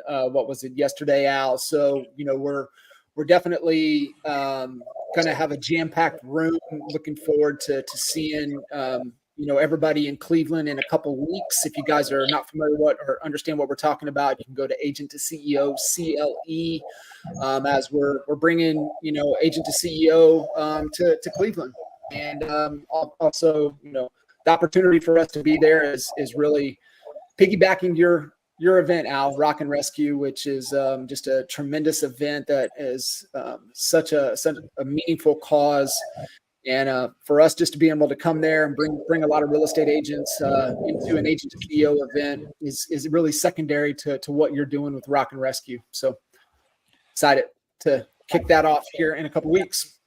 what was it, yesterday, Al. So, we're definitely going to have a jam-packed room. Looking forward to seeing, everybody in Cleveland in a couple weeks. If you guys are not familiar or understand what we're talking about, you can go to Agent to CEO CLE, as we're bringing, Agent to CEO to Cleveland. And also, the opportunity for us to be there is really piggybacking your event, Al, Rock and Rescue, which is just a tremendous event that is such a meaningful cause. And for us just to be able to come there and bring a lot of real estate agents into an Agent to CEO event is really secondary to what you're doing with Rock and Rescue. So excited to kick that off here in a couple weeks.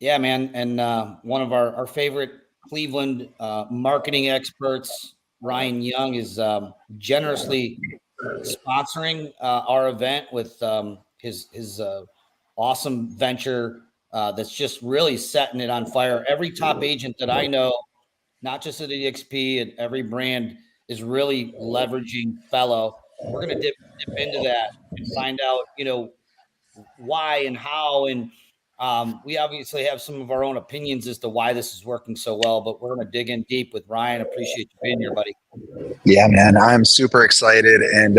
Yeah, man. And one of our favorite Cleveland marketing experts, Ryan Young, is generously sponsoring our event with his awesome venture that's just really setting it on fire. Every top agent that I know, not just at EXP, and every brand is really leveraging Fellow. We're going to dip into that and find out, why and how. And we obviously have some of our own opinions as to why this is working so well, but we're going to dig in deep with Ryan. Appreciate you being here, buddy. Yeah, man, I'm super excited. And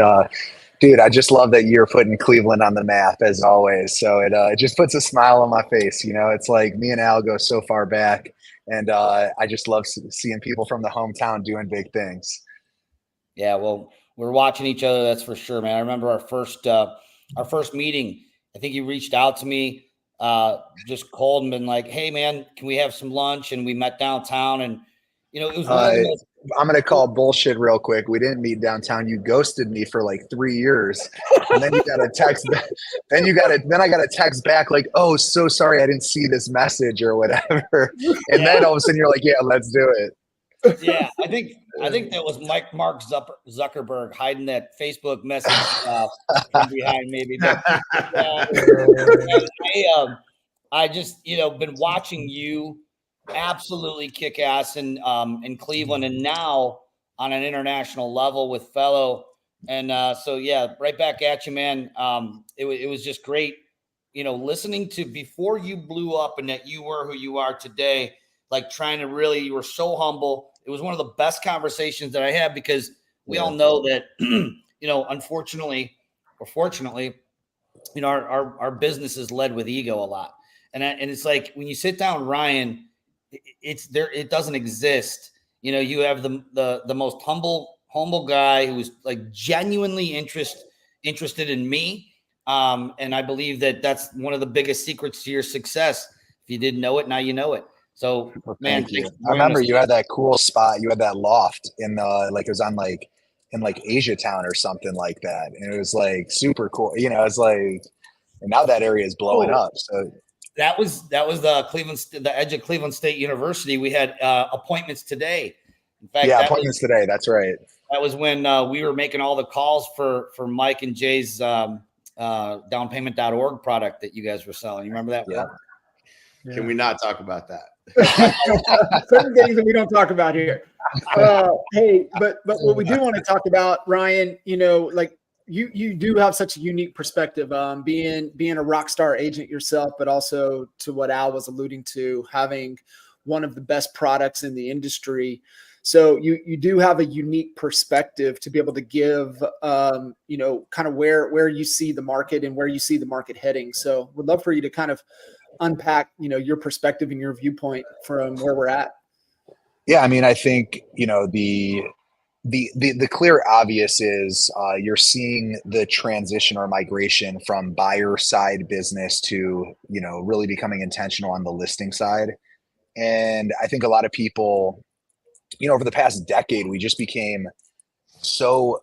dude, I just love that you're putting Cleveland on the map as always. So it just puts a smile on my face. It's like me and Al go so far back, and I just love seeing people from the hometown doing big things. Yeah, well, we're watching each other. That's for sure, man. I remember our first meeting. I think you reached out to me just cold and been like, "Hey, man, can we have some lunch?" And we met downtown, and it was one of the most. I'm going to call bullshit real quick. We didn't meet downtown. You ghosted me for like 3 years. And then you got a text back. Then I got a text back like, "Oh, so sorry. I didn't see this message," or whatever. And then all of a sudden you're like, "Yeah, let's do it." Yeah. I think that was Mark Zuckerberg hiding that Facebook message from behind maybe. But, I just, been watching you absolutely kick ass in Cleveland, and now on an international level with Fellow. And so yeah, right back at you, man. It was just great, listening to before you blew up and that you were who you are today, like you were so humble. It was one of the best conversations that I had, because we all know that, unfortunately or fortunately, our business is led with ego a lot. And it's like, when you sit down, Ryan, it's there. It doesn't exist. You have the most humble guy who's like genuinely interested in me. And I believe that that's one of the biggest secrets to your success. If you didn't know it, now you know it. So, man, I remember you had that cool spot. You had that loft in it was on in Asia Town or something like that. And it was like super cool. It's like, and now that area is blowing up. So that was the edge of Cleveland State University. We had appointments today. In fact, appointments today. That's right. That was when we were making all the calls for Mike and Jay's downpayment.org product that you guys were selling. You remember that? Yeah. Can we not talk about that? Certain things that we don't talk about here. Hey, but what we do want to talk about, Ryan, like you do have such a unique perspective, being a rock star agent yourself, but also, to what Al was alluding to, having one of the best products in the industry. So you do have a unique perspective to be able to give, kind of where you see the market and where you see the market heading. So would love for you to kind of unpack, your perspective and your viewpoint from where we're at. Yeah. I mean, I think, the clear obvious is you're seeing the transition or migration from buyer side business to, really becoming intentional on the listing side. And I think a lot of people, over the past decade, we just became so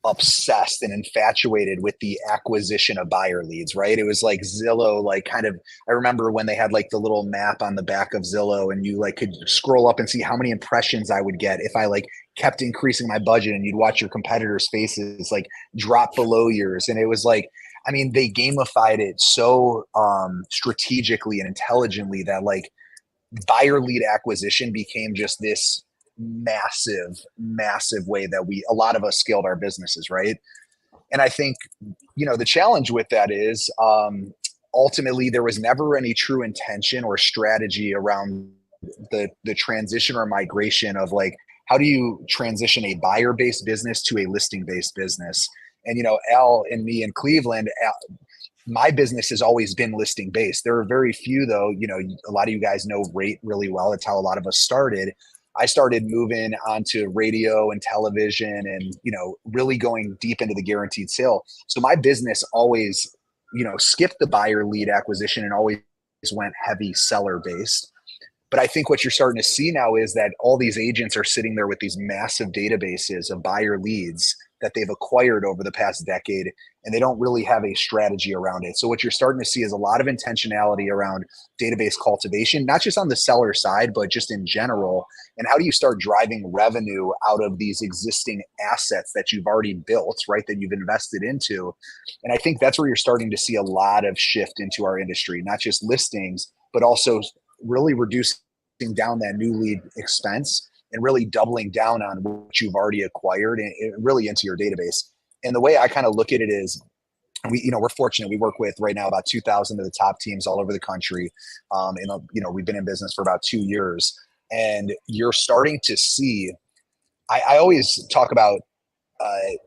obsessed and infatuated with the acquisition of buyer leads, right? It was like Zillow, I remember when they had like the little map on the back of Zillow, and you could scroll up and see how many impressions I would get if I kept increasing my budget, and you'd watch your competitors' faces drop below yours. And it was they gamified it so strategically and intelligently that buyer lead acquisition became just this massive way that a lot of us scaled our businesses, right? And I think, the challenge with that is ultimately there was never any true intention or strategy around the transition or migration of like, how do you transition a buyer-based business to a listing-based business? And, Al and me in Cleveland, my business has always been listing based. There are very few though, a lot of you guys know rate really well. It's how a lot of us started. I started moving onto radio and television and, really going deep into the guaranteed sale. So my business always, skipped the buyer lead acquisition and always went heavy seller based. But I think what you're starting to see now is that all these agents are sitting there with these massive databases of buyer leads that they've acquired over the past decade, and they don't really have a strategy around it. So what you're starting to see is a lot of intentionality around database cultivation, not just on the seller side, but just in general. And how do you start driving revenue out of these existing assets that you've already built, right, that you've invested into? And I think that's where you're starting to see a lot of shift into our industry, not just listings, but also really reducing down that new lead expense and really doubling down on what you've already acquired and really into your database. And the way I kind of look at it is we're fortunate. We work with right now about 2,000 of the top teams all over the country. We've been in business for about 2 years, and you're starting to see, I always talk about,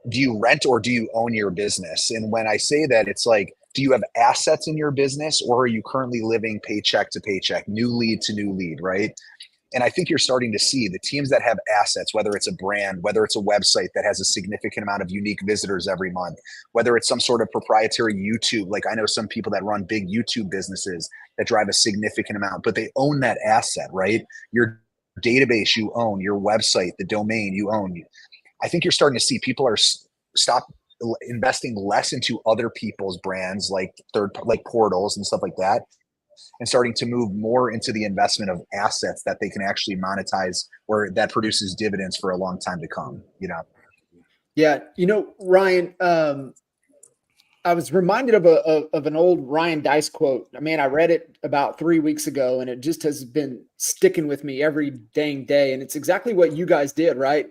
do you rent or do you own your business? And when I say that, it's like, do you have assets in your business, or are you currently living paycheck to paycheck, new lead to new lead, right? And I think you're starting to see the teams that have assets, whether it's a brand, whether it's a website that has a significant amount of unique visitors every month, whether it's some sort of proprietary YouTube. Like I know some people that run big YouTube businesses that drive a significant amount, but they own that asset, right? Your database you own, your website, the domain you own. I think you're starting to see people are stop investing less into other people's brands, like portals and stuff like that, and starting to move more into the investment of assets that they can actually monetize, or that produces dividends for a long time to come. Yeah. Ryan, I was reminded of an old Ryan Dice quote. I mean, I read it about 3 weeks ago, and it just has been sticking with me every dang day. And it's exactly what you guys did, right?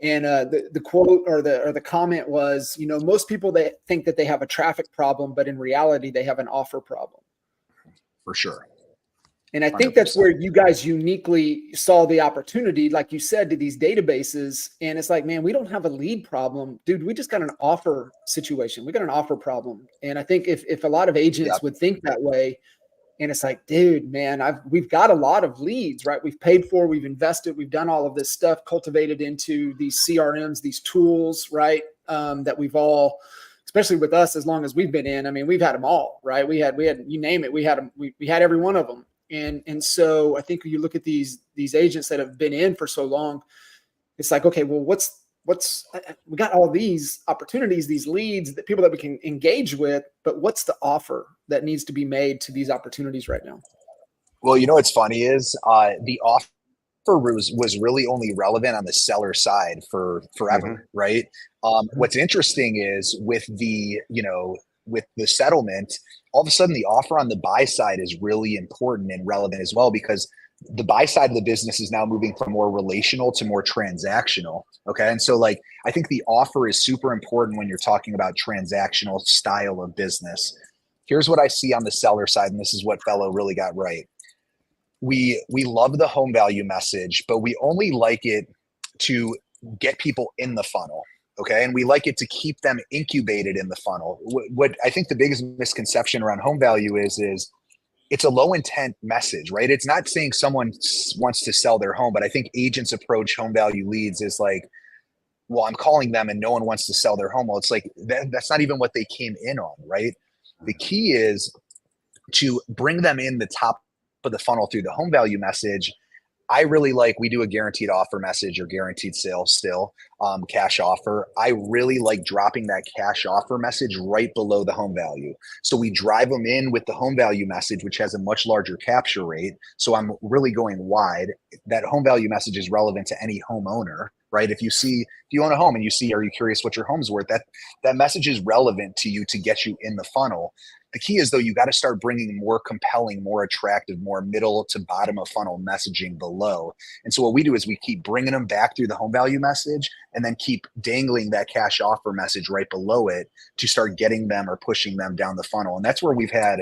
And the quote or the comment was, most people, they think that they have a traffic problem, but in reality, they have an offer problem. For sure. And I think 100%. That's where you guys uniquely saw the opportunity, like you said, to these databases. And it's like, man, we don't have a lead problem, dude. We just got an offer situation. We got an offer problem. And I think if a lot of agents would think that way, and it's like, dude, man, we've got a lot of leads, right? We've paid for, we've invested, we've done all of this stuff, cultivated into these CRMs, these tools, right? That we've all, especially with us, as long as we've been in, I mean, we've had them all, right? We had, you name it, we had them, we had every one of them. And so I think when you look at these agents that have been in for so long, it's like, okay, well, we got all these opportunities, these leads, that people that we can engage with, but what's the offer that needs to be made to these opportunities right now? Well, what's funny is the offer was really only relevant on the seller side for forever, right? What's interesting is with the settlement, all of a sudden the offer on the buy side is really important and relevant as well, because the buy side of the business is now moving from more relational to more transactional. Okay. And so I think the offer is super important when you're talking about transactional style of business. Here's what I see on the seller side, and this is what Fellow really got right. We love the home value message, but we only like it to get people in the funnel. Okay. And we like it to keep them incubated in the funnel. What I think the biggest misconception around home value is it's a low intent message, right? It's not saying someone wants to sell their home, but I think agents approach home value leads is like, well, I'm calling them and no one wants to sell their home. Well, it's like, that's not even what they came in on, right? The key is to bring them in the top of the funnel through the home value message. I really we do a guaranteed offer message or guaranteed sale still, cash offer. I really like dropping that cash offer message right below the home value. So we drive them in with the home value message, which has a much larger capture rate. So I'm really going wide. That home value message is relevant to any homeowner, right? If you own a home and you see, are you curious what your home's worth? That message is relevant to you to get you in the funnel. The key is, though, you got to start bringing more compelling, more attractive, more middle to bottom of funnel messaging below. And so what we do is we keep bringing them back through the home value message and then keep dangling that cash offer message right below it to start getting them or pushing them down the funnel. And that's where we've had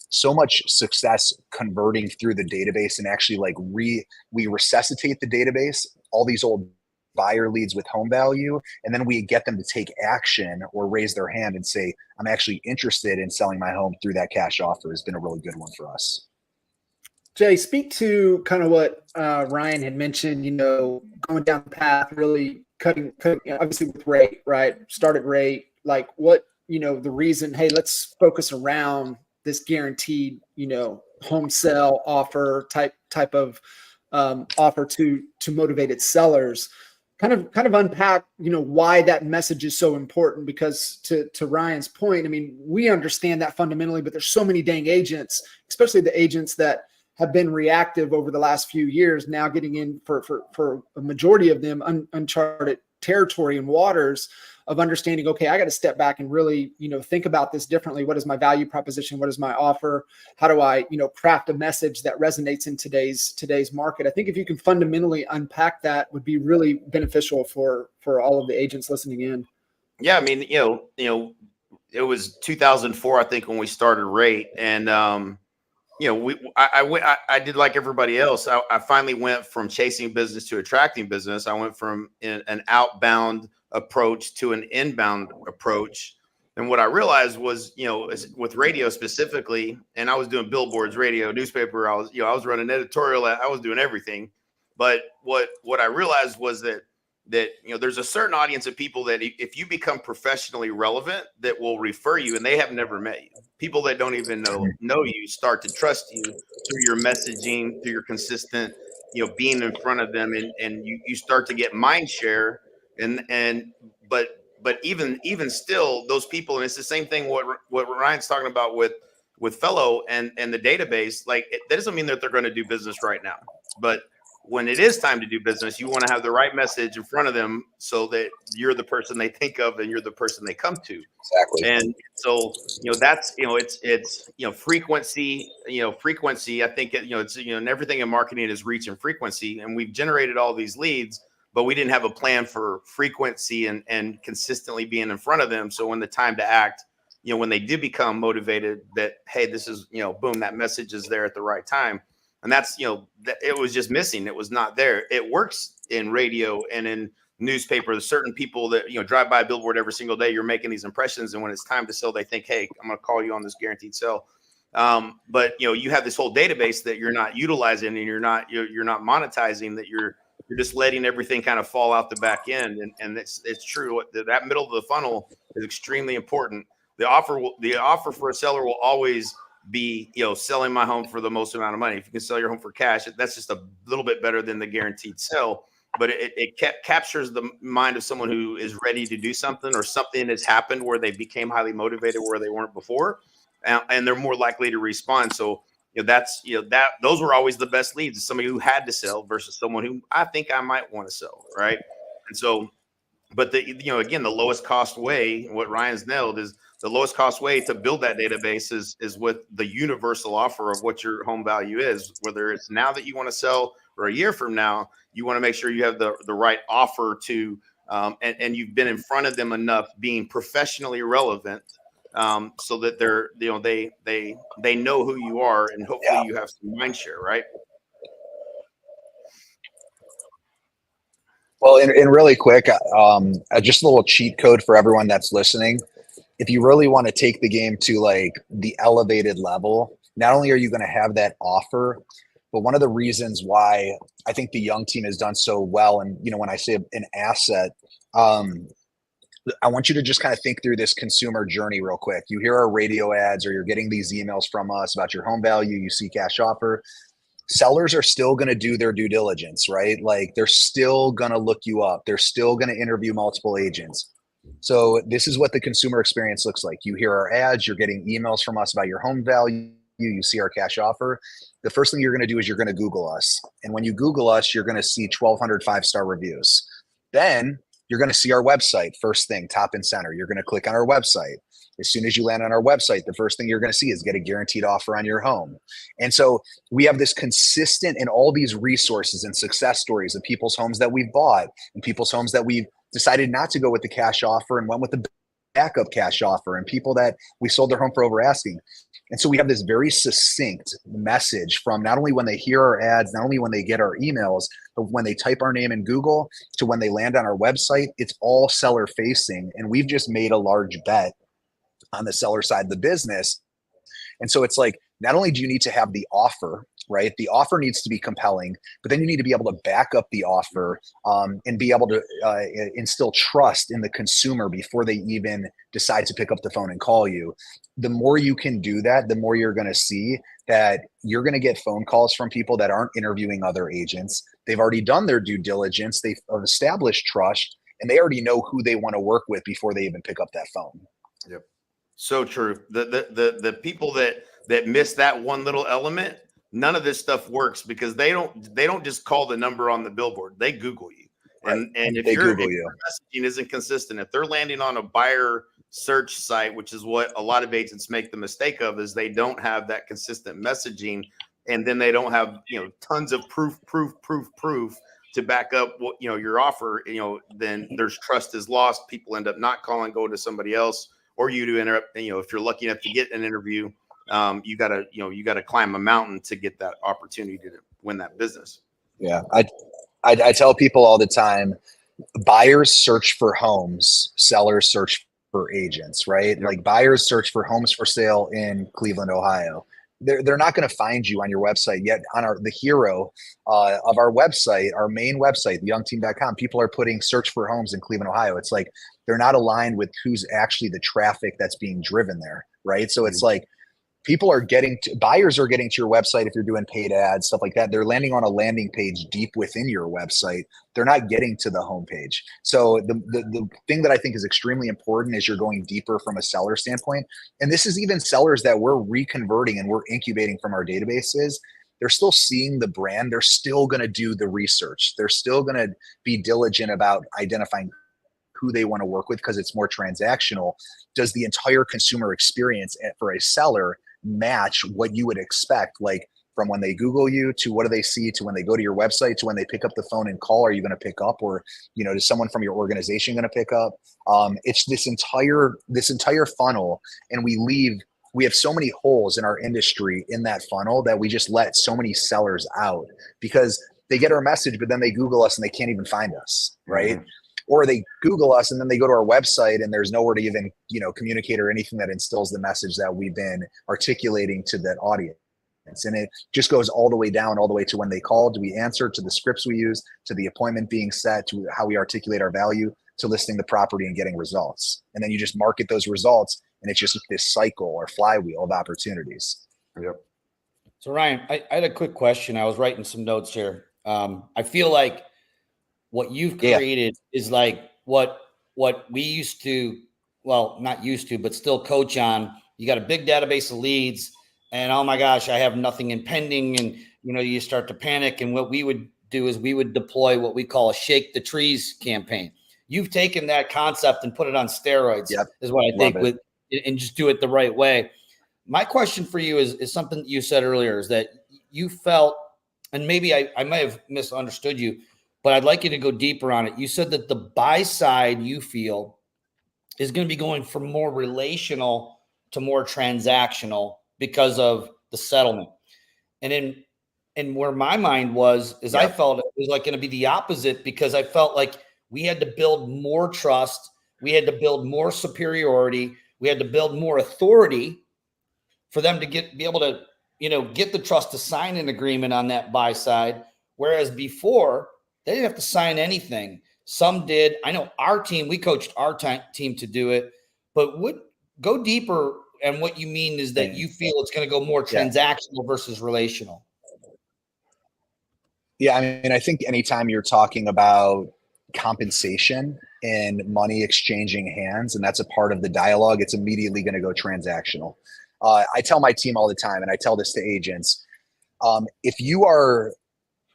so much success converting through the database, and actually like we resuscitate the database, all these old buyer leads with home value, and then we get them to take action or raise their hand and say, I'm actually interested in selling my home through that cash offer. Has been a really good one for us. Jay, speak to kind of what Ryan had mentioned, going down the path, really cutting obviously with rate, right? Started rate, like what, the reason, hey, let's focus around this guaranteed, home sale offer type of offer to motivated sellers. Kind of unpack, why that message is so important, because to Ryan's point, I mean, we understand that fundamentally, but there's so many dang agents, especially the agents that have been reactive over the last few years, now getting in for a majority of them uncharted territory and waters of understanding, okay, I got to step back and really, think about this differently. What is my value proposition? What is my offer? How do I, craft a message that resonates in today's market? I think if you can fundamentally unpack that, would be really beneficial for all of the agents listening in. Yeah, I mean, it was 2004, I think, when we started Rate, and I did like everybody else. I finally went from chasing business to attracting business. I went from an outbound approach to an inbound approach. And what I realized was, with radio specifically, and I was doing billboards, radio, newspaper, I was running editorial, I was doing everything. But what I realized was that there's a certain audience of people that if you become professionally relevant, that will refer you, and they have never met you. People that don't even know you start to trust you through your messaging, through your consistent, being in front of them, and you start to get mind share. But even still, those people, and it's the same thing what Ryan's talking about with Fellow and the database. Like, that doesn't mean that they're going to do business right now, but when it is time to do business, you want to have the right message in front of them so that you're the person they think of and you're the person they come to. Exactly. And so, that's, it's frequency, frequency. I think, it's, and everything in marketing is reach and frequency. And we've generated all these leads, but we didn't have a plan for frequency and consistently being in front of them. So when the time to act, when they do become motivated, that, hey, this is, boom, that message is there at the right time. And that's, it was just missing. It was not there. It works in radio and in newspaper. There's certain people that, drive by a billboard every single day. You're making these impressions. And when it's time to sell, they think, hey, I'm going to call you on this guaranteed sell. But, you have this whole database that you're not utilizing and you're not monetizing, that you're just letting everything kind of fall out the back end. And it's true. That middle of the funnel is extremely important. The offer for a seller will always be, selling my home for the most amount of money. If you can sell your home for cash, that's just a little bit better than the guaranteed sell. But it captures the mind of someone who is ready to do something, or something has happened where they became highly motivated where they weren't before, and they're more likely to respond. So those were always the best leads, is somebody who had to sell versus someone who I think I might want to sell, right? And so, but again, the lowest cost way, what Ryan's nailed, is the lowest cost way to build that database is with the universal offer of what your home value is. Whether it's now that you want to sell or a year from now, you want to make sure you have the right offer to, and you've been in front of them enough, being professionally relevant, so that they know who you are, and hopefully you have some mind share, right? Well, and really quick, just a little cheat code for everyone that's listening. If you really want to take the game to like the elevated level, not only are you going to have that offer, but one of the reasons why I think the young team has done so well, and when I say an asset, I want you to just kind of think through this consumer journey real quick. You hear our radio ads, or you're getting these emails from us about your home value, you see cash offer. Sellers are still going to do their due diligence, right? Like, they're still going to look you up. They're still going to interview multiple agents. So this is what the consumer experience looks like. You hear our ads, you're getting emails from us about your home value, you see our cash offer. The first thing you're going to do is you're going to Google us. And when you Google us, you're going to see 1,200 5-star reviews. Then you're going to see our website first thing, top and center. You're going to click on our website. As soon as you land on our website, the first thing you're going to see is get a guaranteed offer on your home. And so we have this consistent and all these resources and success stories of people's homes that we've bought and people's homes that we've decided not to go with the cash offer and went with the backup cash offer, and people that we sold their home for over asking. And so we have this very succinct message from not only when they hear our ads, not only when they get our emails, but when they type our name in Google to when they land on our website. It's all seller facing. And we've just made a large bet on the seller side of the business. And so it's like, not only do you need to have the offer, right? The offer needs to be compelling, but then you need to be able to back up the offer and be able to instill trust in the consumer before they even decide to pick up the phone and call you. The more you can do that, the more you're going to see that you're going to get phone calls from people that aren't interviewing other agents. They've already done their due diligence. They've established trust, and they already know who they want to work with before they even pick up that phone. Yep. So true. The people that miss that one little element, none of this stuff works because they don't just call the number on the billboard. They Google you. And if your messaging isn't consistent, if they're landing on a buyer search site, which is what a lot of agents make the mistake of, is they don't have that consistent messaging, and then they don't have, tons of proof to back up what, your offer, then there's trust is lost. People end up not calling, go to somebody else, or you to interrupt. If you're lucky enough to get an interview, you gotta climb a mountain to get that opportunity to win that business. Yeah. I tell people all the time, buyers search for homes, sellers search for agents, right? Yep. Like buyers search for homes for sale in Cleveland, Ohio. They're not going to find you on your website yet. On the hero of our website, our main website, theyoungteam.com, people are putting search for homes in Cleveland, Ohio. It's like they're not aligned with who's actually the traffic that's being driven there, right? So it's like buyers are getting to your website if you're doing paid ads, stuff like that. They're landing on a landing page deep within your website. They're not getting to the homepage. So the thing that I think is extremely important is you're going deeper from a seller standpoint. And this is even sellers that we're reconverting and we're incubating from our databases. They're still seeing the brand. They're still going to do the research. They're still going to be diligent about identifying who they want to work with because it's more transactional. Does the entire consumer experience for a seller match what you would expect, like from when they Google you to what do they see to when they go to your website to when they pick up the phone and call? Are you going to pick up, or is someone from your organization going to pick up? It's this entire funnel, and we have so many holes in our industry in that funnel that we just let so many sellers out because they get our message, but then they Google us and they can't even find us, right? Mm-hmm. Or they Google us and then they go to our website and there's nowhere to even, communicate or anything that instills the message that we've been articulating to that audience. And it just goes all the way down, all the way to when they call, do we answer, to the scripts we use, to the appointment being set, to how we articulate our value, to listing the property and getting results. And then you just market those results, and it's just this cycle or flywheel of opportunities. Yep. So Ryan, I had a quick question. I was writing some notes here. I feel like what you've created is like what we used to, well, not used to, but still coach on. You got a big database of leads and oh my gosh, I have nothing in pending. And, you start to panic. And what we would do is we would deploy what we call a shake the trees campaign. You've taken that concept and put it on steroids is what I think and just do it the right way. My question for you is something that you said earlier, is that you felt, and maybe I might have misunderstood you, but I'd like you to go deeper on it. You said that the buy side, you feel, is going to be going from more relational to more transactional because of the settlement. And where my mind was, is I felt it was like going to be the opposite, because I felt like we had to build more trust. We had to build more superiority. We had to build more authority for them to be able to, get the trust to sign an agreement on that buy side. Whereas before, they didn't have to sign anything. Some did. I know our team, we coached our team to do it, but go deeper. And what you mean is that you feel it's going to go more transactional versus relational. Yeah. I mean, I think anytime you're talking about compensation and money exchanging hands, and that's a part of the dialogue, it's immediately going to go transactional. I tell my team all the time, and I tell this to agents, if you are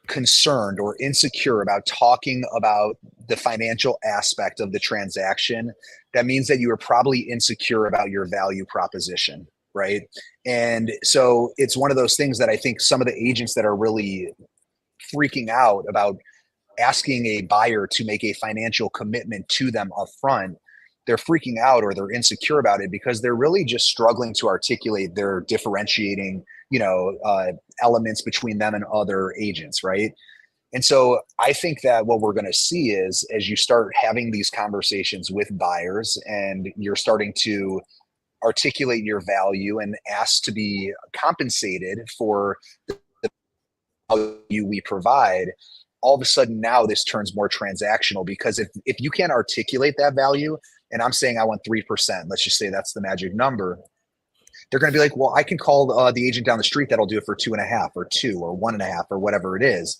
concerned or insecure about talking about the financial aspect of the transaction, that means that you are probably insecure about your value proposition, right? And so it's one of those things that I think some of the agents that are really freaking out about asking a buyer to make a financial commitment to them upfront, they're freaking out or they're insecure about it because they're really just struggling to articulate their differentiating, elements between them and other agents, right? And so I think that what we're going to see is, as you start having these conversations with buyers and you're starting to articulate your value and ask to be compensated for the value we provide, all of a sudden now this turns more transactional, because if you can't articulate that value, and I'm saying I want 3%, let's just say that's the magic number, they're going to be like, well, I can call the agent down the street that'll do it for 2.5 or 2 or 1.5 or whatever it is.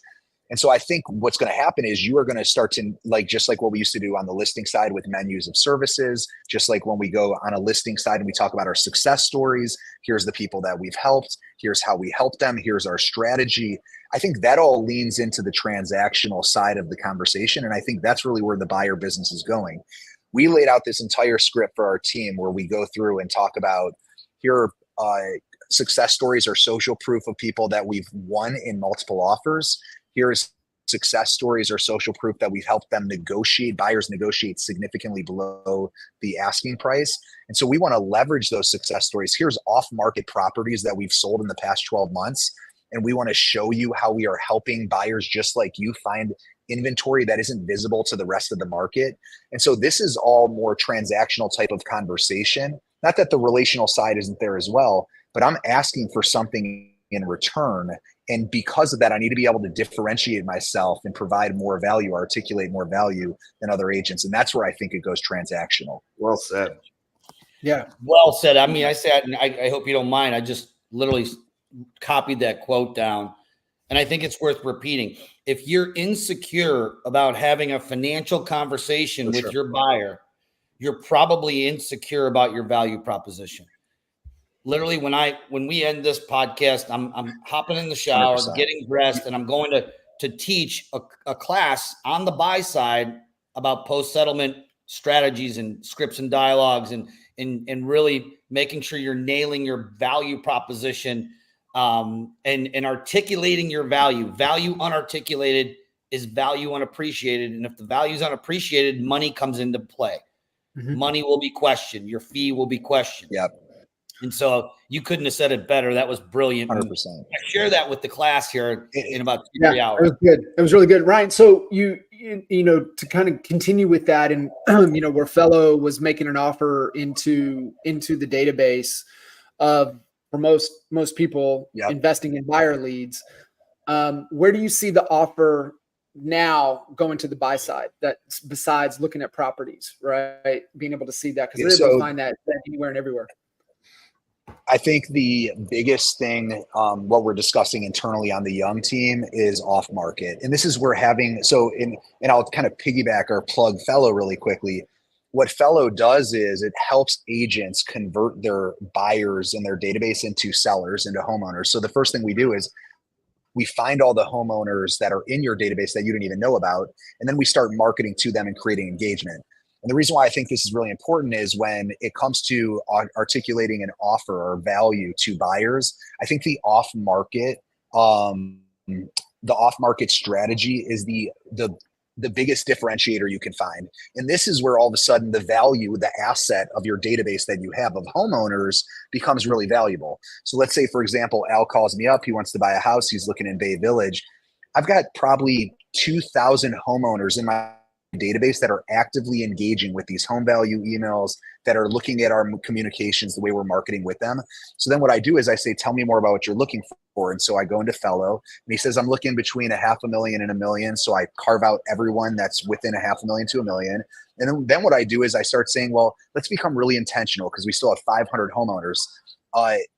And so I think what's going to happen is you are going to start to, like, just like what we used to do on the listing side with menus of services, just like when we go on a listing side and we talk about our success stories, here's the people that we've helped, here's how we help them, here's our strategy. I think that all leans into the transactional side of the conversation. And I think that's really where the buyer business is going. We laid out this entire script for our team where we go through and talk about, here are success stories or social proof of people that we've won in multiple offers. Here's success stories or social proof that we've helped them negotiate, buyers negotiate significantly below the asking price. And so we want to leverage those success stories. Here's off-market properties that we've sold in the past 12 months. And we want to show you how we are helping buyers just like you find inventory that isn't visible to the rest of the market. And so this is all more transactional type of conversation. Not that the relational side isn't there as well, but I'm asking for something in return. And because of that, I need to be able to differentiate myself and provide more value, articulate more value than other agents. And that's where I think it goes transactional. Well said. Yeah. Well said. I mean, I said, and I hope you don't mind, I just literally copied that quote down. And I think it's worth repeating. If you're insecure about having a financial conversation with your buyer, you're probably insecure about your value proposition. Literally, when we end this podcast, I'm hopping in the shower, 100%. getting dressed, and I'm going to teach a class on the buy side about post-settlement strategies and scripts and dialogues, and really making sure you're nailing your value proposition, and articulating your value. Value unarticulated is value unappreciated, and if the value is unappreciated, money comes into play. Mm-hmm. Money will be questioned. Your fee will be questioned. Yep. And so you couldn't have said it better. That was brilliant. 100%. I share that with the class here in about 3 hours. It was good. It was really good, Ryan. So you know, to kind of continue with that, and where Fellow was making an offer into the database for most people investing in buyer leads. Where do you see the offer now going to the buy side, that besides looking at properties, right? Being able to see that, because they're able to find that anywhere and everywhere. I think the biggest thing, what we're discussing internally on the Young team, is off market. And this is where and I'll kind of piggyback or plug Fellow really quickly. What Fellow does is it helps agents convert their buyers in their database into sellers, into homeowners. So the first thing we do is we find all the homeowners that are in your database that you didn't even know about, and then we start marketing to them and creating engagement. And the reason why I think this is really important is when it comes to articulating an offer or value to buyers, I think the off-market strategy is the biggest differentiator you can find. And this is where all of a sudden the value, the asset of your database that you have of homeowners becomes really valuable. So let's say, for example, Al calls me up. He wants to buy a house. He's looking in Bay Village. I've got probably 2,000 homeowners in my database that are actively engaging with these home value emails, that are looking at our communications, the way we're marketing with them. So then what I do is I say, tell me more about what you're looking for. And so I go into Fellow, and he says, I'm looking between $500,000 and $1 million. So I carve out everyone that's within $500,000 to $1 million. And then what I do is I start saying, well, let's become really intentional, because we still have 500 homeowners.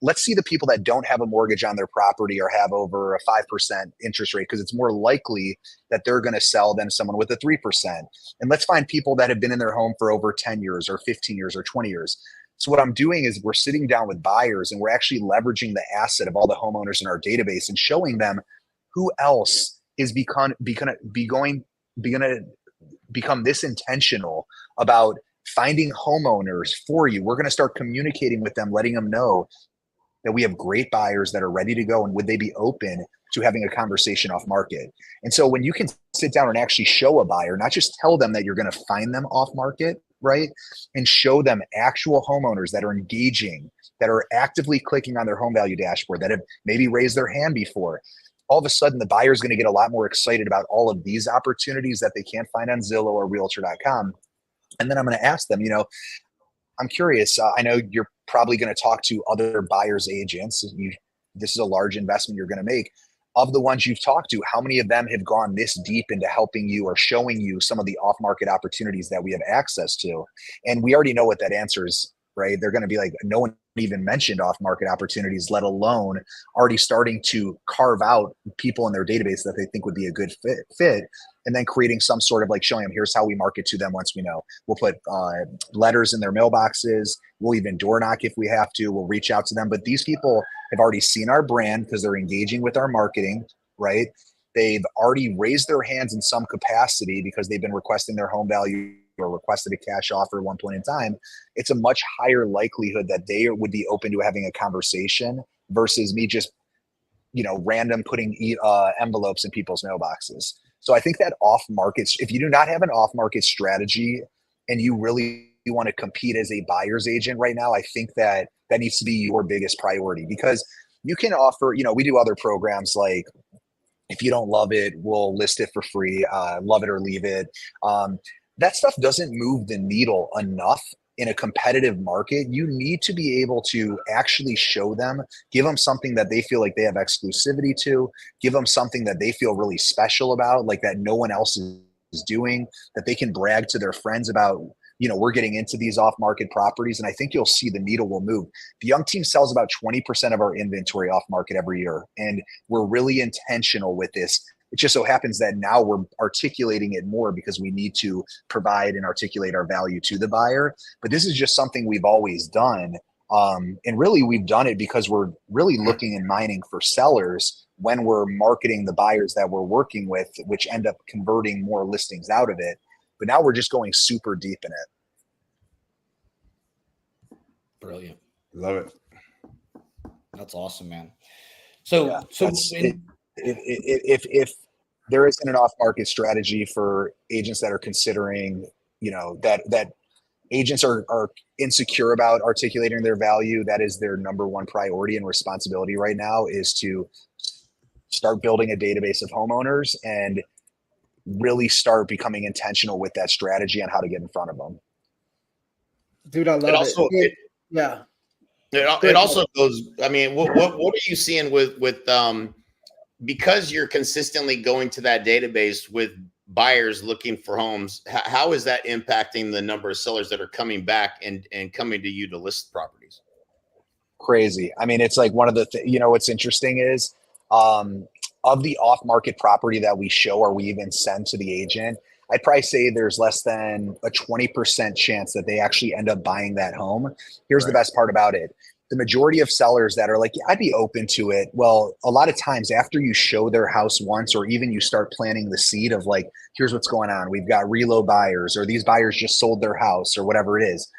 Let's see the people that don't have a mortgage on their property or have over a 5% interest rate, because it's more likely that they're going to sell than someone with a 3%. And let's find people that have been in their home for over 10 years or 15 years or 20 years. So what I'm doing is we're sitting down with buyers, and we're actually leveraging the asset of all the homeowners in our database and showing them who else is become this intentional about finding homeowners for you. We're going to start communicating with them, letting them know that we have great buyers that are ready to go, and would they be open to having a conversation off market. And so when you can sit down and actually show a buyer, not just tell them that you're going to find them off market, right? And show them actual homeowners that are engaging, that are actively clicking on their home value dashboard, that have maybe raised their hand before. All of a sudden, the buyer is going to get a lot more excited about all of these opportunities that they can't find on Zillow or Realtor.com. And then I'm going to ask them, I'm curious. I know you're probably going to talk to other buyers agents. This is a large investment you're going to make. Of the ones you've talked to, how many of them have gone this deep into helping you or showing you some of the off-market opportunities that we have access to? And we already know what that answer is, right? They're going to be like, no one even mentioned off-market opportunities, let alone already starting to carve out people in their database that they think would be a good fit, and then creating some sort of like showing them, here's how we market to them once we know. We'll put letters in their mailboxes. We'll even door knock if we have to. We'll reach out to them. But these people have already seen our brand because they're engaging with our marketing, right? They've already raised their hands in some capacity because they've been requesting their home value or requested a cash offer at one point in time. It's a much higher likelihood that they would be open to having a conversation versus me just, random putting envelopes in people's mailboxes. So I think that off-market, if you do not have an off-market strategy and you really want to compete as a buyer's agent right now, I think that needs to be your biggest priority, because you can offer, we do other programs like, if you don't love it, we'll list it for free, love it or leave it. That stuff doesn't move the needle enough in a competitive market. You need to be able to actually show them, give them something that they feel like they have exclusivity to, give them something that they feel really special about, like that no one else is doing, that they can brag to their friends about, we're getting into these off-market properties. And I think you'll see the needle will move. The Young Team sells about 20% of our inventory off-market every year. And we're really intentional with this. It just so happens that now we're articulating it more because we need to provide and articulate our value to the buyer. But this is just something we've always done. And really, we've done it because we're really looking and mining for sellers when we're marketing the buyers that we're working with, which end up converting more listings out of it. But now we're just going super deep in it. Brilliant. Love it. That's awesome, man. So, if there isn't an off-market strategy for agents that are considering, that agents are insecure about articulating their value, that is their number one priority and responsibility right now, is to start building a database of homeowners and really start becoming intentional with that strategy on how to get in front of them. Dude, I love it. Yeah. It also goes, I mean, what are you seeing with because you're consistently going to that database with buyers looking for homes, how is that impacting the number of sellers that are coming back and coming to you to list properties? Crazy. I mean, it's like one of the what's interesting is of the off-market property that we show or we even send to the agent, I'd probably say there's less than a 20% chance that they actually end up buying that home. Here's the best part about it. The majority of sellers that are like, yeah, I'd be open to it. Well, a lot of times after you show their house once, or even you start planting the seed of like, here's what's going on. We've got reload buyers, or these buyers just sold their house, or whatever it is.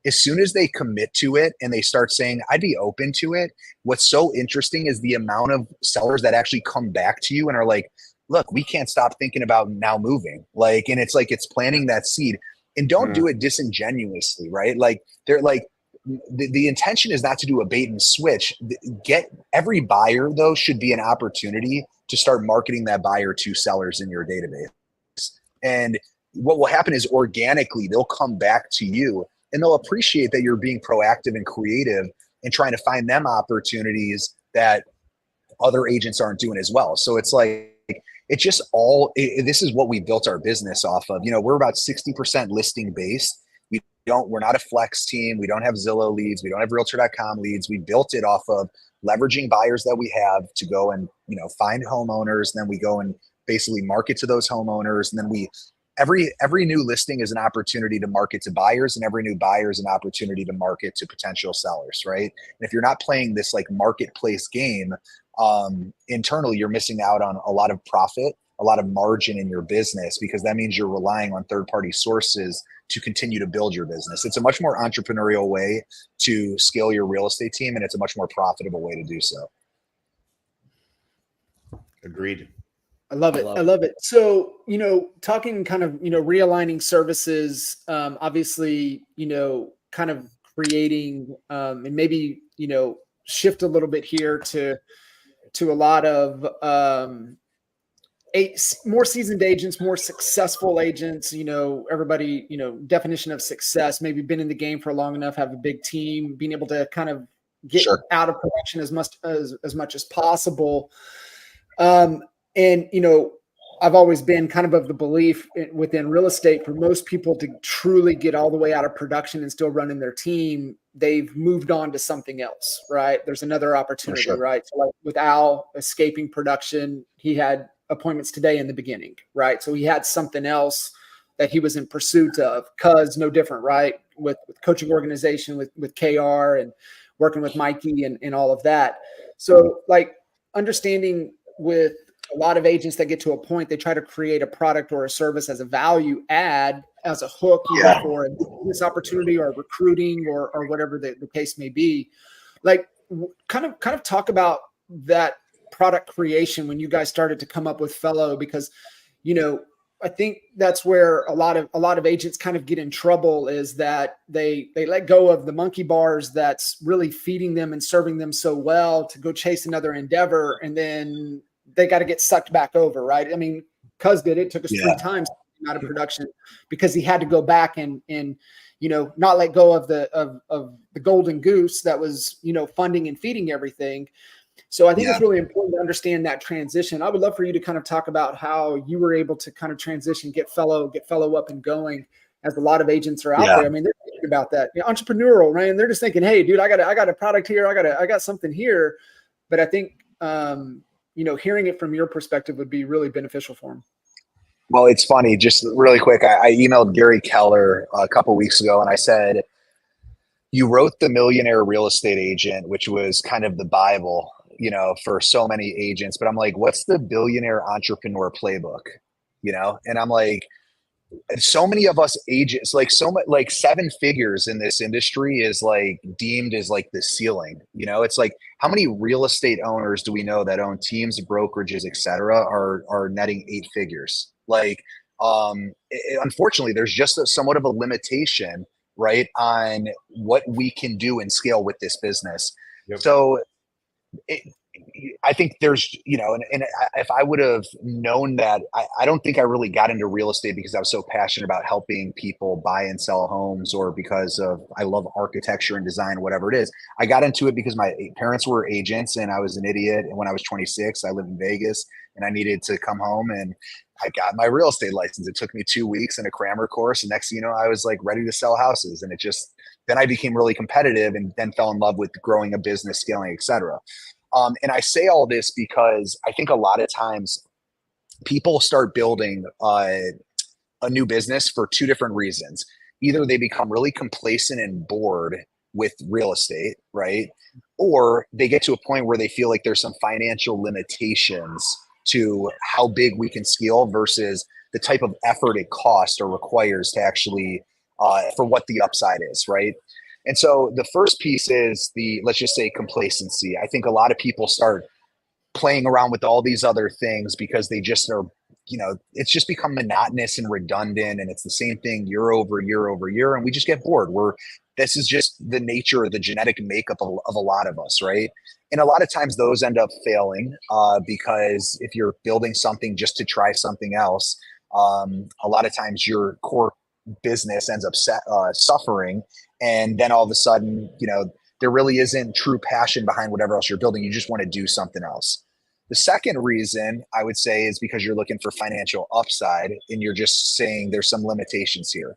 As soon as they commit to it and they start saying, I'd be open to it, what's so interesting is the amount of sellers that actually come back to you and are like, look, we can't stop thinking about now moving. Like, and it's like, it's planting that seed. And don't do it disingenuously, right? Like, they're like, the intention is not to do a bait and switch. Get every buyer, though, should be an opportunity to start marketing that buyer to sellers in your database. And what will happen is organically, they'll come back to you and they'll appreciate that you're being proactive and creative and trying to find them opportunities that other agents aren't doing as well. So it's like, it's just this is what we built our business off of. We're about 60% listing based. We're not a flex team. We don't have Zillow leads. We don't have Realtor.com leads. We built it off of leveraging buyers that we have to go and, find homeowners. And then we go and basically market to those homeowners. And then every new listing is an opportunity to market to buyers, and every new buyer is an opportunity to market to potential sellers, right? And if you're not playing this like marketplace game internally, you're missing out on a lot of profit a lot of margin in your business, because that means you're relying on third-party sources to continue to build your business. It's a much more entrepreneurial way to scale your real estate team, and it's a much more profitable way to do so. Agreed. I love it. I love it. So, talking kind of, realigning services, obviously, kind of creating, and maybe, shift a little bit here to a lot of, more seasoned agents, more successful agents, everybody, definition of success, maybe been in the game for long enough, have a big team, being able to kind of get out of production as much as possible. And, I've always been kind of the belief within real estate, for most people to truly get all the way out of production and still running their team, they've moved on to something else, right? There's another opportunity, right? So like with Al escaping production, he had appointments today in the beginning, right? So he had something else that he was in pursuit of. Cuz no different, right? With coaching organization, with KR and working with Mikey and all of that. So like understanding with a lot of agents that get to a point, they try to create a product or a service as a value add, as a hook either for a business opportunity or recruiting or whatever the case may be. Like kind of talk about that product creation when you guys started to come up with Fellow, because, I think that's where a lot of agents kind of get in trouble, is that they let go of the monkey bars that's really feeding them and serving them so well to go chase another endeavor, and then they got to get sucked back over, right? I mean, Cuz did it. Took us 3 times out of production because he had to go back and not let go of the golden goose that was funding and feeding everything. So I think it's really important to understand that transition. I would love for you to kind of talk about how you were able to kind of transition, get fellow up and going, as a lot of agents are out there. I mean, they're thinking about that, entrepreneurial, right? They're just thinking, hey, dude, I got a product here. I got something here. But I think, hearing it from your perspective would be really beneficial for them. Well, it's funny, just really quick. I emailed Gary Keller a couple weeks ago, and I said, you wrote The Millionaire Real Estate Agent, which was kind of the Bible, for so many agents. But I'm like, what's the billionaire entrepreneur playbook? And I'm like, so many of us agents, like 7 figures in this industry is like deemed as like the ceiling. It's like, how many real estate owners do we know that own teams, brokerages, et cetera, are netting 8 figures? Like, unfortunately, there's just somewhat of a limitation, right, on what we can do and scale with this business. So I think there's, and if I would have known that, I don't think I really got into real estate because I was so passionate about helping people buy and sell homes, or because I love architecture and design, whatever it is. I got into it because my parents were agents and I was an idiot. And when I was 26, I lived in Vegas and I needed to come home, and I got my real estate license. It took me 2 weeks and a crammer course. And next thing you know, I was like ready to sell houses. And then I became really competitive and then fell in love with growing a business, scaling, et cetera. And I say all this because I think a lot of times people start building a new business for 2 different reasons. Either they become really complacent and bored with real estate, right? Or they get to a point where they feel like there's some financial limitations to how big we can scale versus the type of effort it costs or requires to actually, for what the upside is, right? And so the first piece is let's just say complacency. I think a lot of people start playing around with all these other things because they just are, it's just become monotonous and redundant, and it's the same thing year over year over year. And we just get bored. This is just the nature, the genetic makeup of a lot of us, right? And a lot of times those end up failing because if you're building something just to try something else, a lot of times your core business ends up suffering. And then all of a sudden, there really isn't true passion behind whatever else you're building. You just want to do something else. The second reason I would say is because you're looking for financial upside and you're just saying there's some limitations here.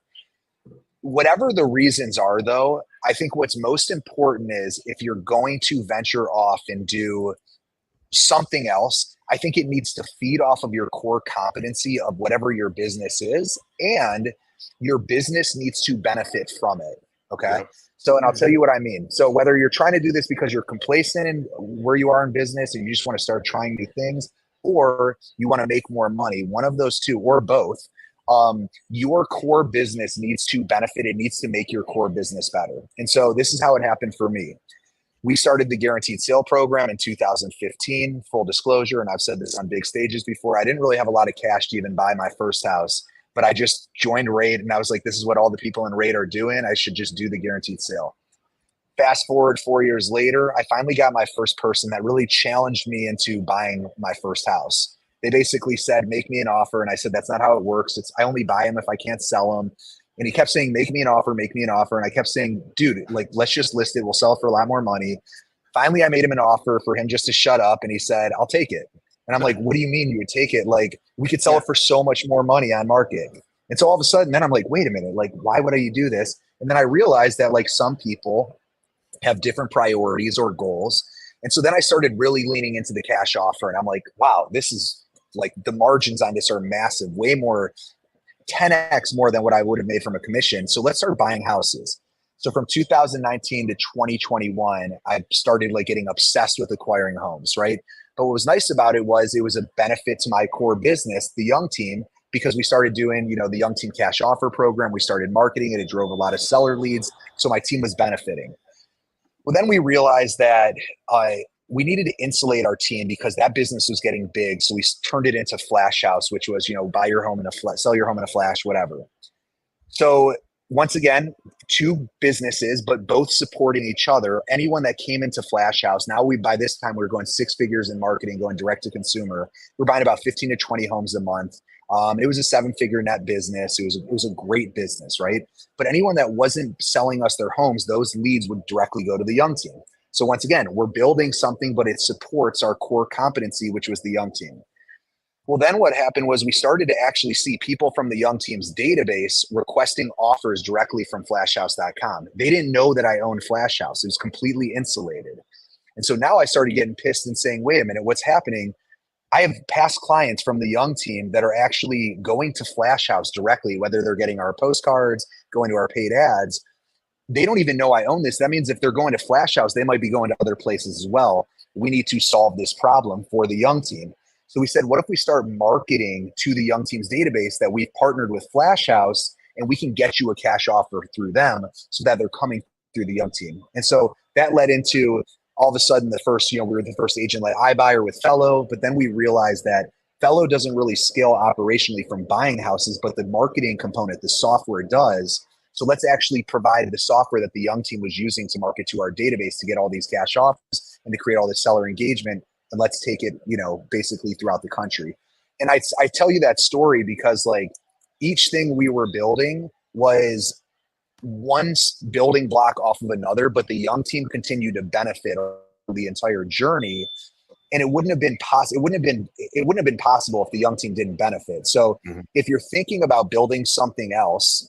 Whatever the reasons are, though, I think what's most important is if you're going to venture off and do something else, I think it needs to feed off of your core competency of whatever your business is, and your business needs to benefit from it. Okay. So, and I'll tell you what I mean. So whether you're trying to do this because you're complacent in where you are in business and you just want to start trying new things, or you want to make more money, one of those two or both, your core business needs to benefit. It needs to make your core business better. And so this is how it happened for me. We started the guaranteed sale program in 2015, full disclosure. And I've said this on big stages before. I didn't really have a lot of cash to even buy my first house, but I just joined Raid and I was like, this is what all the people in Raid are doing. I should just do the guaranteed sale. Fast forward 4 years later, I finally got my first person that really challenged me into buying my first house. They basically said, make me an offer. And I said, that's not how it works. I only buy them if I can't sell them. And he kept saying, make me an offer, make me an offer. And I kept saying, dude, like, let's just list it. We'll sell it for a lot more money. Finally, I made him an offer for him just to shut up. And he said, I'll take it. And I'm like, what do you mean you would take it? Like, we could sell it for so much more money on market. And so all of a sudden, then I'm like, wait a minute, like, why would I do this? And then I realized that like some people have different priorities or goals. And so then I started really leaning into the cash offer. And I'm like, wow, this is like the margins on this are massive, way more, 10x more than what I would have made from a commission. So let's start buying houses. So from 2019 to 2021, I started like getting obsessed with acquiring homes, right? But what was nice about it was a benefit to my core business, the Young Team, because we started doing, the Young Team cash offer program. We started marketing it. It drove a lot of seller leads. So my team was benefiting. Well, then we realized that we needed to insulate our team because that business was getting big. So we turned it into Flash House, which was, buy your home in a flash, sell your home in a flash, whatever. So once again, two businesses, but both supporting each other. Anyone that came into Flash House, now by this time, we were going 6 figures in marketing, going direct to consumer. We're buying about 15 to 20 homes a month. It was a 7-figure net business. It was a great business, right? But anyone that wasn't selling us their homes, those leads would directly go to the Young Team. So once again, we're building something, but it supports our core competency, which was the Young Team. Well, then what happened was we started to actually see people from the Young Team's database requesting offers directly from flashhouse.com. They didn't know that I owned Flash House. It was completely insulated. And so now I started getting pissed and saying, wait a minute, what's happening? I have past clients from the Young Team that are actually going to Flash House directly, whether they're getting our postcards, going to our paid ads. They don't even know I own this. That means if they're going to Flash House, they might be going to other places as well. We need to solve this problem for the Young Team. So we said, what if we start marketing to the Young Team's database that we've partnered with Flash House and we can get you a cash offer through them so that they're coming through the Young Team. And so that led into all of a sudden the first, we were the first agent-led iBuyer with Fellow, but then we realized that Fellow doesn't really scale operationally from buying houses, but the marketing component, the software does. So let's actually provide the software that the Young Team was using to market to our database to get all these cash offers and to create all this seller engagement. And let's take it, basically throughout the country. And I tell you that story because like each thing we were building was one building block off of another, but the Young Team continued to benefit the entire journey. And it wouldn't have been possible. It wouldn't have been possible if the Young Team didn't benefit. So if you're thinking about building something else,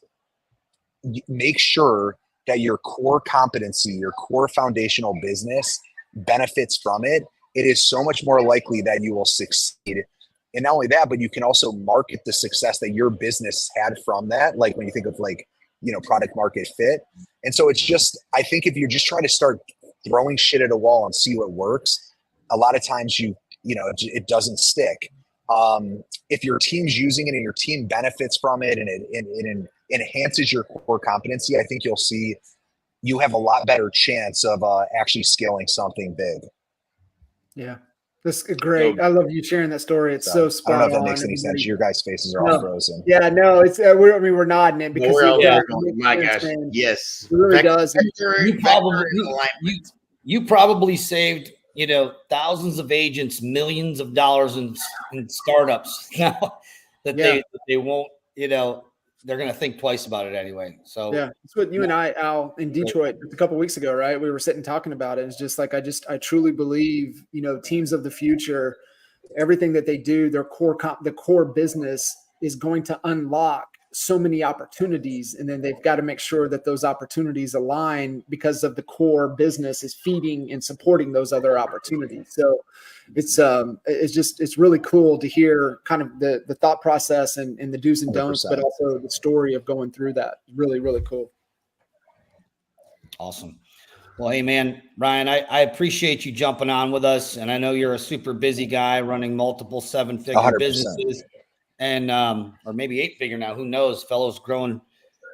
make sure that your core competency, your core foundational business benefits from it. It is so much more likely that you will succeed. And not only that, but you can also market the success that your business had from that. Like when you think of like, product market fit. And so it's just, I think if you're just trying to start throwing shit at a wall and see what works, a lot of times it doesn't stick. If your team's using it and your team benefits from it and it enhances your core competency, I think you'll see you have a lot better chance of actually scaling something big. Yeah, that's great. I love you sharing that story. It's so spot on. I don't know if that makes any sense. Your guys' faces are all frozen. Yeah, no, it's we're nodding it because my gosh, yes, it really does. You probably saved thousands of agents millions of dollars in startups now that they won't they're going to think twice about it anyway. So yeah, it's what you and I, Al, in Detroit a couple of weeks ago, right? We were sitting talking about it. It's just like, I truly believe, teams of the future, everything that they do, the core business is going to unlock so many opportunities. And then they've got to make sure that those opportunities align because of the core business is feeding and supporting those other opportunities. So it's really cool to hear kind of the thought process and the do's and don'ts, 100%. But also the story of going through that. Really, really cool. Awesome. Well, hey man, Ryan, I appreciate you jumping on with us. And I know you're a super busy guy running multiple 7-figure 100%. businesses and, or maybe 8-figure now, who knows, fellows growing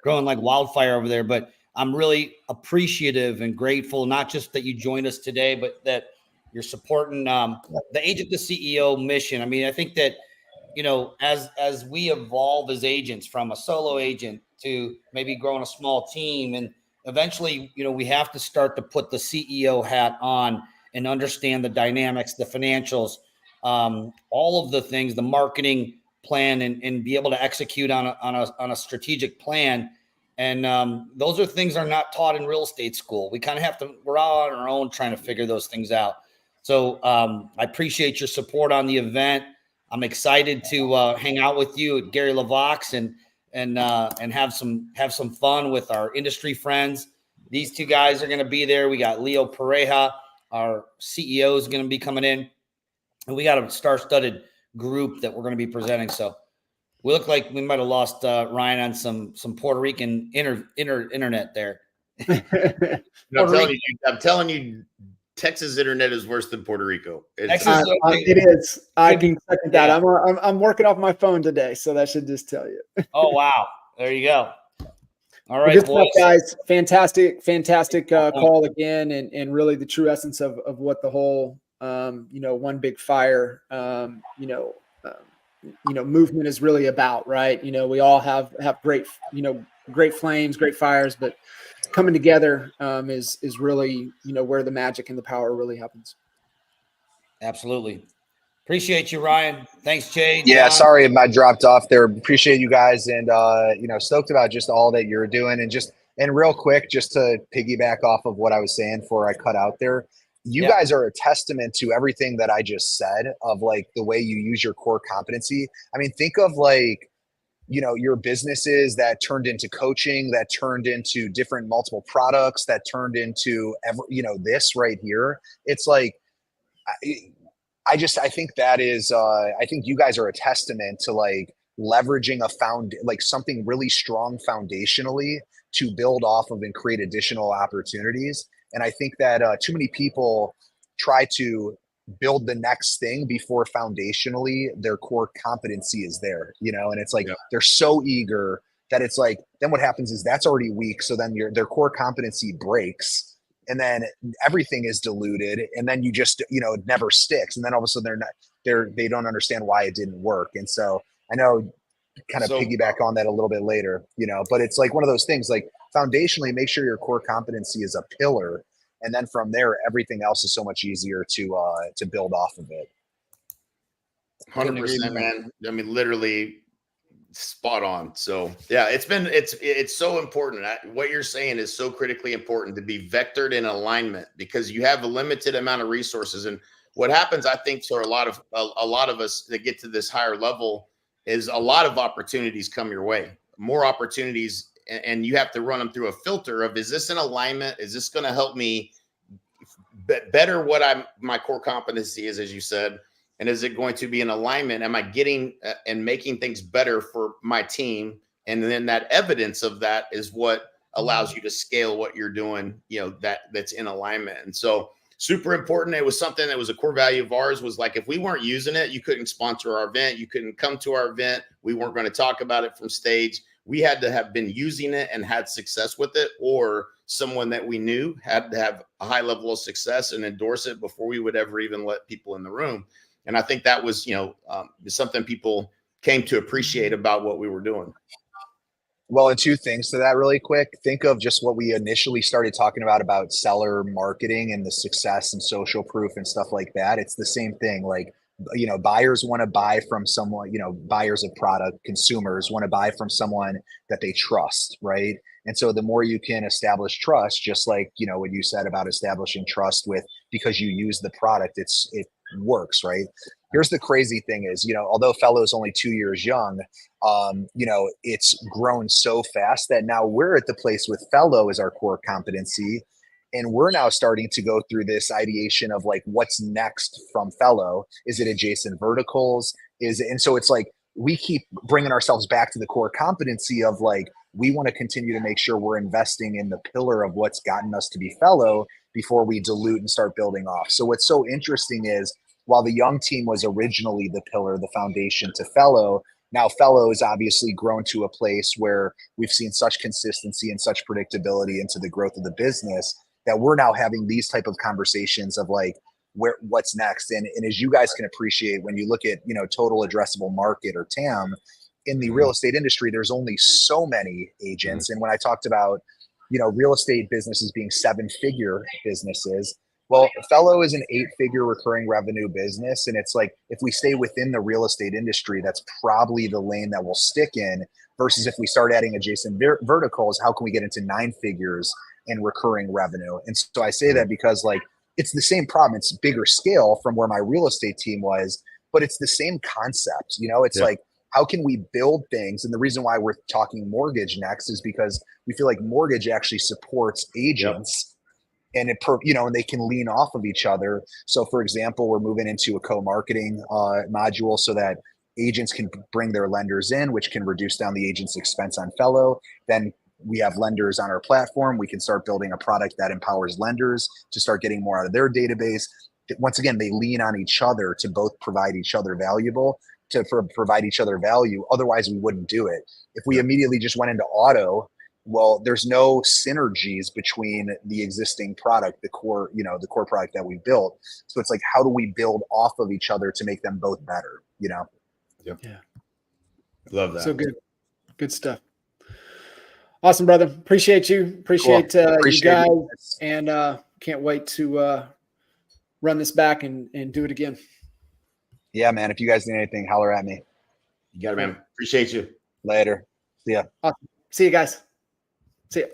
like wildfire over there. But I'm really appreciative and grateful, not just that you joined us today, but that you're supporting the Agent to CEO mission. I mean, I think that, you know, as we evolve as agents from a solo agent to maybe growing a small team, and eventually, you know, we have to start to put the CEO hat on and understand the dynamics, the financials, all of the things, the marketing plan, and be able to execute on a strategic plan. And those are things that are not taught in real estate school. We kind of have to, we're all on our own trying to figure those things out. So I appreciate your support on the event. I'm excited to hang out with you at Gary LaVox and have some fun with our industry friends. These two guys are going to be there. We got Leo Pareja, our CEO, is going to be coming in, and we got a star-studded group that we're going to be presenting. So we look like we might have lost Ryan on some Puerto Rican internet there. I'm telling you, Texas internet is worse than Puerto Rico. It is. I can second that. Yeah. I'm working off my phone today, so that should just tell you. Oh wow! There you go. All right, good stuff, guys. Fantastic call again, and really the true essence of what the whole one big fire movement is really about, right? You know, we all have great flames, great fires, but coming together is really, where the magic and the power really happens. Absolutely. Appreciate you, Ryan. Thanks, Jay. Yeah, John. sorry I dropped off there. Appreciate you guys, and stoked about just all that you're doing. And real quick, just to piggyback off of what I was saying before I cut out there, you guys are a testament to everything that I just said of like the way you use your core competency. I mean, think of like, your businesses that turned into coaching, that turned into different multiple products, that turned into, this right here. It's like, I think that is, I think you guys are a testament to like leveraging something really strong foundationally to build off of and create additional opportunities. And I think that too many people try to build the next thing before foundationally their core competency is there, and it's like, they're so eager that it's like, then what happens is that's already weak. So then their core competency breaks, and then everything is diluted, and then you just, it never sticks. And then all of a sudden they don't understand why it didn't work. And so I know kind of piggyback on that a little bit later, but it's like one of those things, like foundationally make sure your core competency is a pillar. And then from there, everything else is so much easier to build off of it. 100%, man. I mean, literally spot on. So yeah, it's so important. What you're saying is so critically important, to be vectored in alignment, because you have a limited amount of resources. And what happens, I think, for a lot of us that get to this higher level, is a lot of opportunities come your way, more opportunities. And you have to run them through a filter of, is this in alignment? Is this going to help me better what my core competency is, as you said? And is it going to be in alignment? Am I getting and making things better for my team? And then that evidence of that is what allows you to scale what you're doing, that's in alignment. And so super important. It was something that was a core value of ours, was like, if we weren't using it, you couldn't sponsor our event. You couldn't come to our event. We weren't going to talk about it from stage. We had to have been using it and had success with it, or someone that we knew had to have a high level of success and endorse it before we would ever even let people in the room. And I think that was, something people came to appreciate about what we were doing. Well, and two things to that really quick. Think of just what we initially started talking about seller marketing and the success and social proof and stuff like that. It's the same thing. Like, buyers want to buy from someone, buyers of product, consumers want to buy from someone that they trust, right? And so the more you can establish trust, just like, what you said about establishing trust because you use the product, it works, right? Here's the crazy thing is, although Fellow's only 2 years young, it's grown so fast that now we're at the place with Fellow as our core competency. And we're now starting to go through this ideation of like, what's next from Fellow? Is it adjacent verticals? And so it's like, we keep bringing ourselves back to the core competency of like, we want to continue to make sure we're investing in the pillar of what's gotten us to be fellow before we dilute and start building off. So what's so interesting is while the young team was originally the pillar, the foundation to fellow, now fellow has obviously grown to a place where we've seen such consistency and such predictability into the growth of the business that we're now having these type of conversations of like, what's next. And as you guys can appreciate, when you look at, total addressable market or TAM in the real estate industry, there's only so many agents. And when I talked about, real estate businesses being 7-figure businesses, well, Fellow is an 8-figure recurring revenue business. And it's like, if we stay within the real estate industry, that's probably the lane that we'll stick in, versus if we start adding adjacent verticals, how can we get into 9 figures in recurring revenue? And so I say that because like, it's the same problem. It's bigger scale from where my real estate team was, but it's the same concept. It's like, how can we build things? And the reason why we're talking mortgage next is because we feel like mortgage actually supports agents and and they can lean off of each other. So for example, we're moving into a co-marketing module so that agents can bring their lenders in, which can reduce down the agent's expense on Fellow. Then we have lenders on our platform. We can start building a product that empowers lenders to start getting more out of their database. Once again, they lean on each other to both provide each other provide each other value. Otherwise, we wouldn't do it. If we immediately just went into auto, well, there's no synergies between the existing product, the core product that we built. So it's like, how do we build off of each other to make them both better? Yep. Yeah. Love that. So good stuff. Awesome, brother. Appreciate you. Appreciate you guys. And can't wait to run this back and do it again. Yeah, man. If you guys need anything, holler at me. You got it, man. Appreciate you. Later. See ya. Awesome. See you guys. See ya.